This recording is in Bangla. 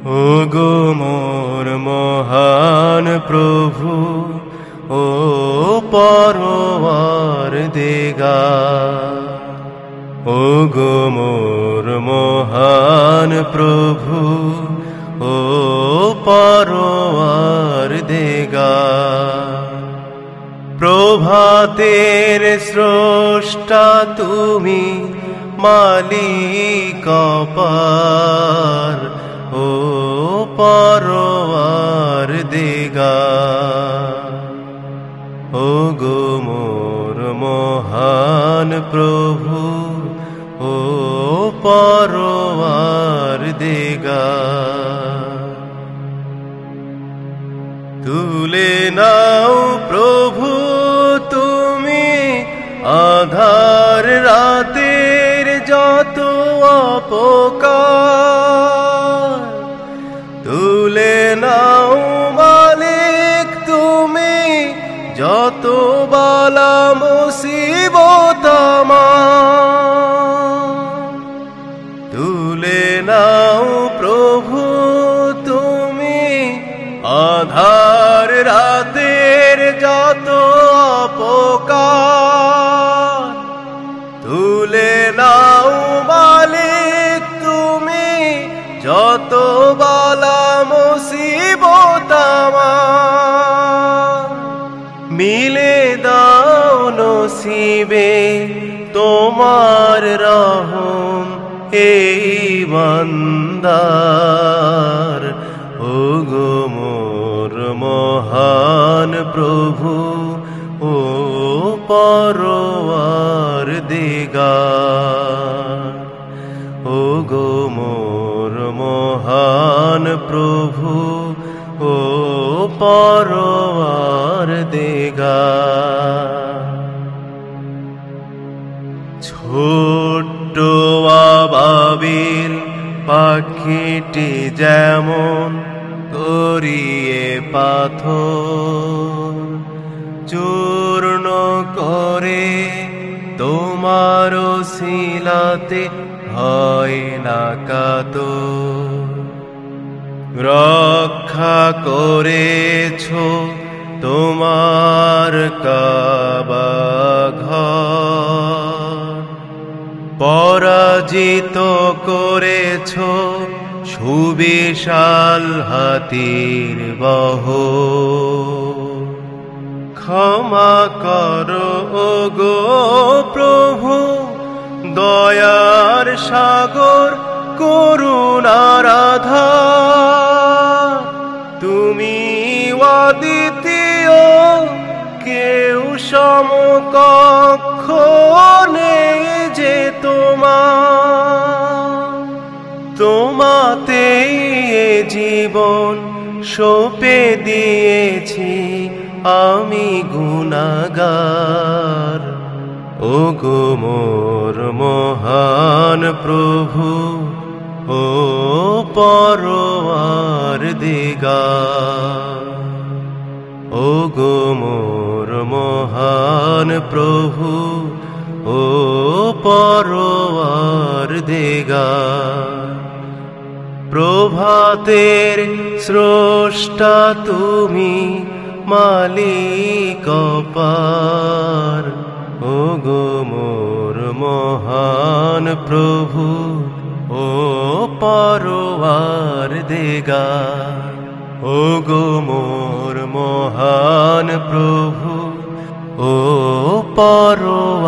ওগো মোর মহান প্রভু, ও পরওয়ারদিগার। ওগো মোর মহান প্রভু, ও পরওয়ারদিগার। প্রভাতের স্রষ্টা তুমি, মালিক অপার, ও পরওয়ারদিগার। ওগো মোর মহান প্রভু, ও পরওয়ারদিগার। তুলে নাও প্রভু তুমি আঁধার রাতের যত অপকার। তুলে নাও মালিক তুমি যত বালা মুসিবত আমার। তুলে নাও প্রভু তুমি আঁধার রাতের যত অপকার। তুলে নাও মালিক তুমি যত বালা মুসিবত আমার। মিলে দাও নসিবে তোমার রহম এই বান্দার। ওগো মোর মহান প্রভু, ও পরওয়ারদিগার। ওগো মোর মহান প্রভু, ও পরওয়ারদিগার। ছোট্ট আবাবিল পাখিটি যেমন করিয়ে পাথর চূর্ণ করে, তোমার শিলাতে হয় না কাতর। রক্ষা করেছ তোমার কাবা ঘর, পরাজিত করেছ সুবিশাল হাতির বহর। ক্ষমা করো ওগো প্রভু, দয়ার সাগর করুণার আধার। তুমি অদ্বিতীয়, কেউ সমকক্ষ নেই যে তোমার। তোমাতেই এ জীবন সঁপে দিয়েছি আমি গুনাহগার। ওগো মোর মহান প্রভু, ও পরওয়ারদিগার। ওগো মোর মহান প্রভু, ও পরওয়ারদিগার। প্রভাতের স্রষ্টা তুমি, মালিক অপার। ওগো মোর মহান প্রভু, ও পরওয়ারদিগার। ওগো মোর মহান প্রভু, ও পরওয়ারদিগার।